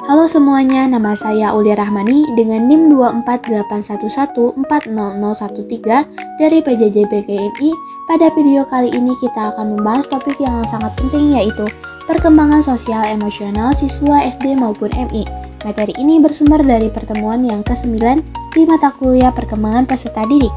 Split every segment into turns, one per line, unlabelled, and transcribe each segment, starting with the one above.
Halo semuanya, nama saya Uli Rahmani dengan NIM 24811400113 dari PJJ-PKMI. Pada video kali ini kita akan membahas topik yang sangat penting, yaitu perkembangan sosial emosional siswa SD maupun MI. Materi ini bersumber dari pertemuan yang ke-9 di mata kuliah perkembangan peserta didik.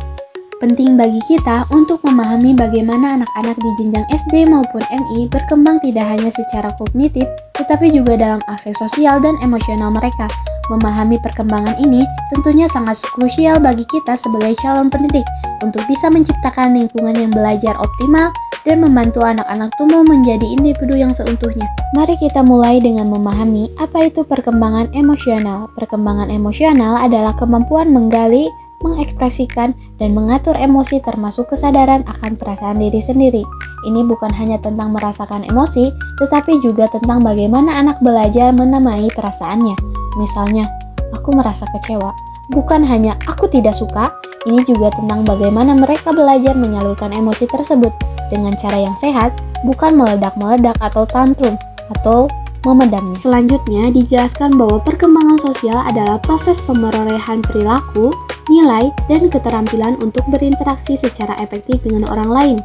Penting bagi kita untuk memahami bagaimana anak-anak di jenjang SD maupun MI berkembang tidak hanya secara kognitif, tetapi juga dalam akses sosial dan emosional mereka. Memahami perkembangan ini tentunya sangat krusial bagi kita sebagai calon pendidik untuk bisa menciptakan lingkungan yang belajar optimal dan membantu anak-anak tumbuh menjadi individu yang seutuhnya. Mari kita mulai dengan memahami apa itu perkembangan emosional. Perkembangan emosional adalah kemampuan menggali, mengekspresikan, dan mengatur emosi termasuk kesadaran akan perasaan diri sendiri. Ini bukan hanya tentang merasakan emosi, tetapi juga tentang bagaimana anak belajar menamai perasaannya. Misalnya, aku merasa kecewa. Bukan hanya aku tidak suka, ini juga tentang bagaimana mereka belajar menyalurkan emosi tersebut dengan cara yang sehat, bukan meledak-meledak atau tantrum, atau memedamnya. Selanjutnya, dijelaskan bahwa perkembangan sosial adalah proses pemerolehan perilaku, nilai, dan keterampilan untuk berinteraksi secara efektif dengan orang lain.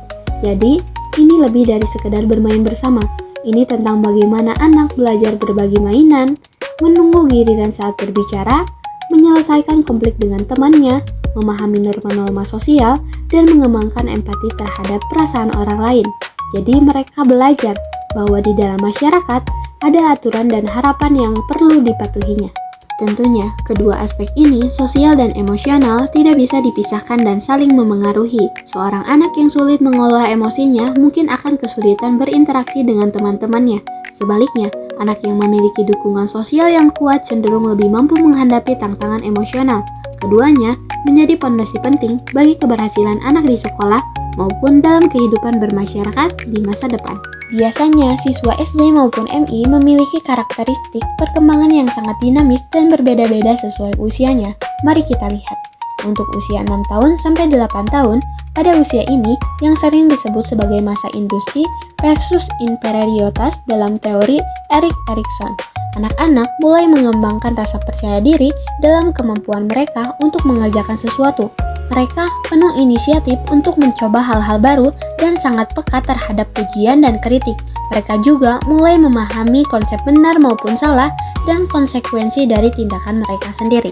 Jadi, ini lebih dari sekedar bermain bersama. Ini tentang bagaimana anak belajar berbagi mainan, menunggu giliran saat berbicara, menyelesaikan konflik dengan temannya, memahami norma-norma sosial, dan mengembangkan empati terhadap perasaan orang lain. Jadi, mereka belajar bahwa di dalam masyarakat ada aturan dan harapan yang perlu dipatuhinya. Tentunya, kedua aspek ini, sosial dan emosional, tidak bisa dipisahkan dan saling memengaruhi. Seorang anak yang sulit mengolah emosinya mungkin akan kesulitan berinteraksi dengan teman-temannya. Sebaliknya, anak yang memiliki dukungan sosial yang kuat cenderung lebih mampu menghadapi tantangan emosional. Keduanya menjadi fondasi penting bagi keberhasilan anak di sekolah maupun dalam kehidupan bermasyarakat di masa depan. Biasanya, siswa SD maupun MI memiliki karakteristik perkembangan yang sangat dinamis dan berbeda-beda sesuai usianya. Mari kita lihat. Untuk usia 6 tahun sampai 8 tahun, pada usia ini yang sering disebut sebagai masa industri versus imperialitas dalam teori Erik Erikson. Anak-anak mulai mengembangkan rasa percaya diri dalam kemampuan mereka untuk mengerjakan sesuatu. Mereka penuh inisiatif untuk mencoba hal-hal baru dan sangat peka terhadap pujian dan kritik. Mereka juga mulai memahami konsep benar maupun salah dan konsekuensi dari tindakan mereka sendiri.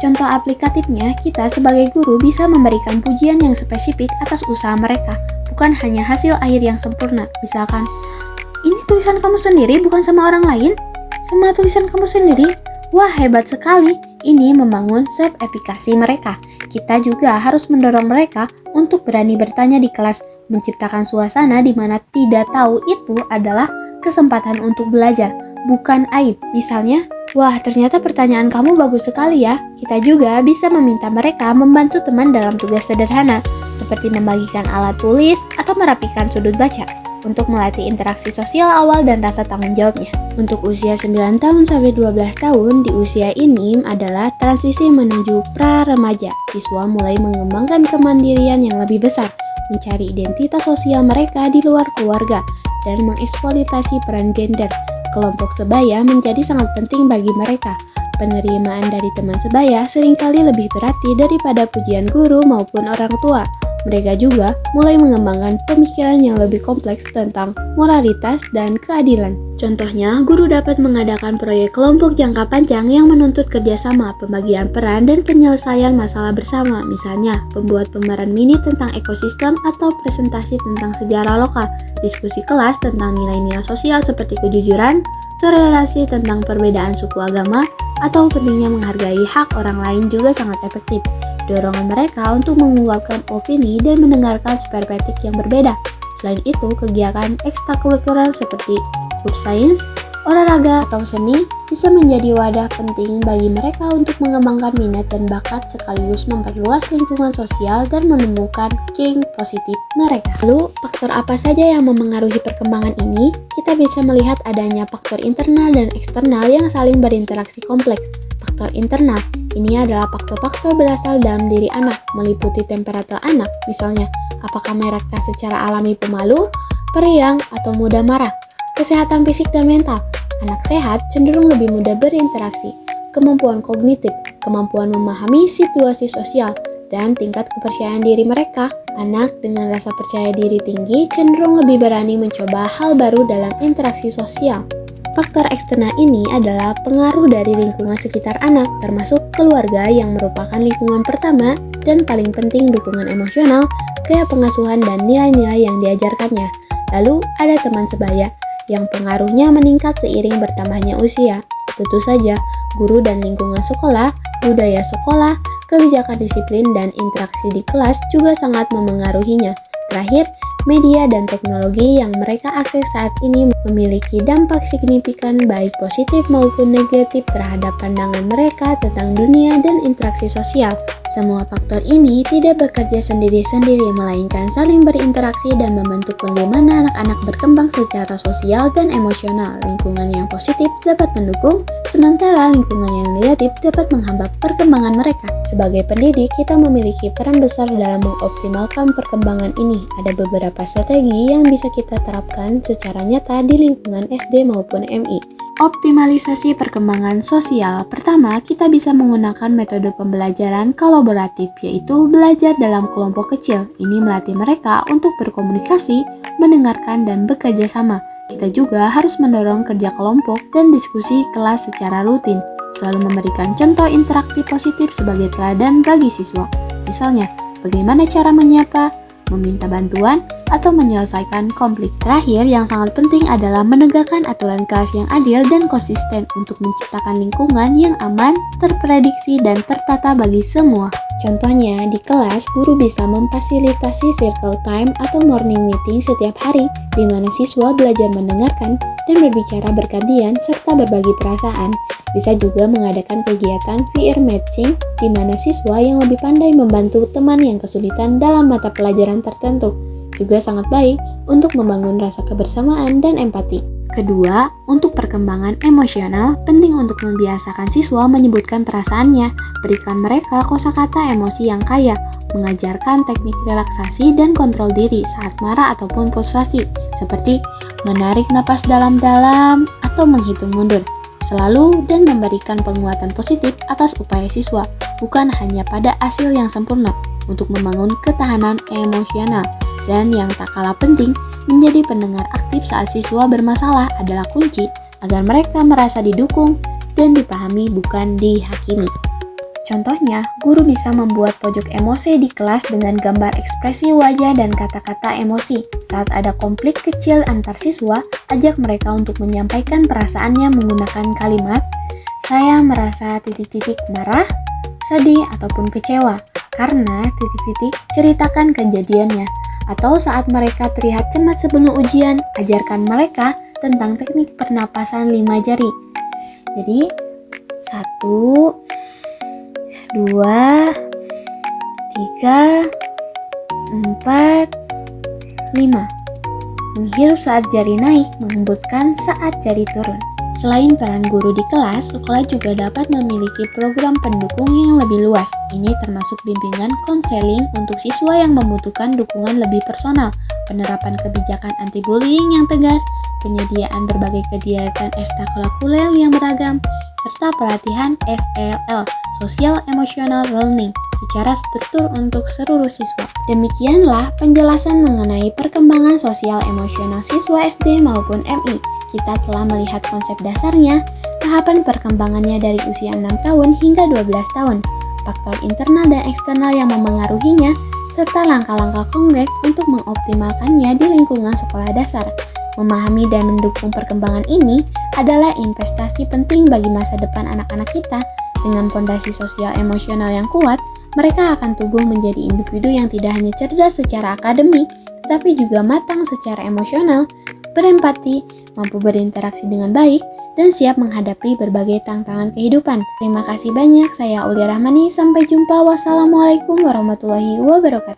Contoh aplikatifnya, kita sebagai guru bisa memberikan pujian yang spesifik atas usaha mereka, bukan hanya hasil akhir yang sempurna. Misalkan, ini tulisan kamu sendiri bukan sama orang lain? Sama tulisan kamu sendiri? Wah, hebat sekali. Ini membangun self-efikasi mereka. Kita juga harus mendorong mereka untuk berani bertanya di kelas, menciptakan suasana di mana tidak tahu itu adalah kesempatan untuk belajar, bukan aib. Misalnya, wah, ternyata pertanyaan kamu bagus sekali ya. Kita juga bisa meminta mereka membantu teman dalam tugas sederhana, seperti membagikan alat tulis atau merapikan sudut baca, untuk melatih interaksi sosial awal dan rasa tanggung jawabnya. Untuk usia 9 tahun sampai 12 tahun, di usia ini adalah transisi menuju pra-remaja. Siswa mulai mengembangkan kemandirian yang lebih besar, mencari identitas sosial mereka di luar keluarga, dan mengeksploitasi peran gender. Kelompok sebaya menjadi sangat penting bagi mereka. Penerimaan dari teman sebaya seringkali lebih berarti daripada pujian guru maupun orang tua. Mereka juga mulai mengembangkan pemikiran yang lebih kompleks tentang moralitas dan keadilan. Contohnya, guru dapat mengadakan proyek kelompok jangka panjang yang menuntut kerjasama, pembagian peran, dan penyelesaian masalah bersama. Misalnya, pembuat pemeran mini tentang ekosistem atau presentasi tentang sejarah lokal, diskusi kelas tentang nilai-nilai sosial seperti kejujuran, toleransi tentang perbedaan suku agama, atau pentingnya menghargai hak orang lain juga sangat efektif. Dorongan mereka untuk mengungkapkan opini dan mendengarkan perspektif yang berbeda. Selain itu, kegiatan ekstrakurikuler seperti klub sains, olahraga, atau seni bisa menjadi wadah penting bagi mereka untuk mengembangkan minat dan bakat sekaligus memperluas lingkungan sosial dan menemukan king positif mereka. Lalu, faktor apa saja yang memengaruhi perkembangan ini? Kita bisa melihat adanya faktor internal dan eksternal yang saling berinteraksi kompleks. Faktor internal ini adalah faktor-faktor berasal dalam diri anak, meliputi temperatur anak, misalnya apakah mereka secara alami pemalu, periang, atau mudah marah. Kesehatan fisik dan mental, Anak sehat cenderung lebih mudah berinteraksi, kemampuan kognitif, kemampuan memahami situasi sosial, dan tingkat kepercayaan diri mereka. Anak dengan rasa percaya diri tinggi cenderung lebih berani mencoba hal baru dalam interaksi sosial. Faktor eksternal ini adalah pengaruh dari lingkungan sekitar anak, termasuk keluarga yang merupakan lingkungan pertama dan paling penting dukungan emosional, gaya pengasuhan, dan nilai-nilai yang diajarkannya. Lalu ada teman sebaya, yang pengaruhnya meningkat seiring bertambahnya usia. Tentu saja, guru dan lingkungan sekolah, budaya sekolah, kebijakan disiplin, dan interaksi di kelas juga sangat memengaruhinya. Terakhir, media dan teknologi yang mereka akses saat ini memiliki dampak signifikan baik positif maupun negatif terhadap pandangan mereka tentang dunia dan interaksi sosial. Semua faktor ini tidak bekerja sendiri-sendiri, melainkan saling berinteraksi dan membentuk bagaimana anak-anak berkembang secara sosial dan emosional. Lingkungan yang positif dapat mendukung, sementara lingkungan yang negatif dapat menghambat perkembangan mereka. Sebagai pendidik, kita memiliki peran besar dalam mengoptimalkan perkembangan ini. Ada beberapa strategi yang bisa kita terapkan secara nyata di lingkungan SD maupun MI. Optimalisasi perkembangan sosial. Pertama, kita bisa menggunakan metode pembelajaran kolaboratif, yaitu belajar dalam kelompok kecil. Ini melatih mereka untuk berkomunikasi, mendengarkan, dan bekerja sama. Kita juga harus mendorong kerja kelompok dan diskusi kelas secara rutin, selalu memberikan contoh interaksi positif sebagai teladan bagi siswa. Misalnya, bagaimana cara menyapa, meminta bantuan, atau menyelesaikan konflik. Terakhir, yang sangat penting adalah menegakkan aturan kelas yang adil dan konsisten untuk menciptakan lingkungan yang aman, terprediksi, dan tertata bagi semua. Contohnya, di kelas, guru bisa memfasilitasi circle time atau morning meeting setiap hari, di mana siswa belajar mendengarkan dan berbicara bergantian serta berbagi perasaan. Bisa juga mengadakan kegiatan peer matching, di mana siswa yang lebih pandai membantu teman yang kesulitan dalam mata pelajaran tertentu. Juga sangat baik untuk membangun rasa kebersamaan dan empati. Kedua, untuk perkembangan emosional, penting untuk membiasakan siswa menyebutkan perasaannya, berikan mereka kosakata emosi yang kaya, mengajarkan teknik relaksasi dan kontrol diri saat marah ataupun frustasi, seperti menarik napas dalam-dalam atau menghitung mundur, selalu dan memberikan penguatan positif atas upaya siswa, bukan hanya pada hasil yang sempurna, untuk membangun ketahanan emosional. Dan yang tak kalah penting, menjadi pendengar aktif saat siswa bermasalah adalah kunci agar mereka merasa didukung dan dipahami, bukan dihakimi. Contohnya, guru bisa membuat pojok emosi di kelas dengan gambar ekspresi wajah dan kata-kata emosi. Saat ada konflik kecil antar siswa, ajak mereka untuk menyampaikan perasaannya menggunakan kalimat, "Saya merasa titik-titik marah, sedih, ataupun kecewa." Karena titik-titik, ceritakan kejadiannya. Atau saat mereka terlihat cemas sebelum ujian, ajarkan mereka tentang teknik pernapasan 5 jari. Jadi, 1, 2, 3, 4, 5. Menghirup saat jari naik, menghembuskan saat jari turun. Selain peran guru di kelas, sekolah juga dapat memiliki program pendukung yang lebih luas. Ini termasuk bimbingan konseling untuk siswa yang membutuhkan dukungan lebih personal, penerapan kebijakan anti-bullying yang tegas, penyediaan berbagai kegiatan ekstrakurikuler yang beragam, serta pelatihan SEL, Social Emotional Learning, secara struktur untuk seluruh siswa. Demikianlah penjelasan mengenai perkembangan sosial emosional siswa SD maupun MI. Kita telah melihat konsep dasarnya, tahapan perkembangannya dari usia 6 tahun hingga 12 tahun, faktor internal dan eksternal yang memengaruhinya, serta langkah-langkah konkret untuk mengoptimalkannya di lingkungan sekolah dasar. Memahami dan mendukung perkembangan ini adalah investasi penting bagi masa depan anak-anak kita. Dengan fondasi sosial emosional yang kuat, mereka akan tumbuh menjadi individu yang tidak hanya cerdas secara akademik, tetapi juga matang secara emosional, berempati, mampu berinteraksi dengan baik, dan siap menghadapi berbagai tantangan kehidupan. Terima kasih banyak, saya Aulia Rahmani. Sampai jumpa. Wassalamualaikum warahmatullahi wabarakatuh.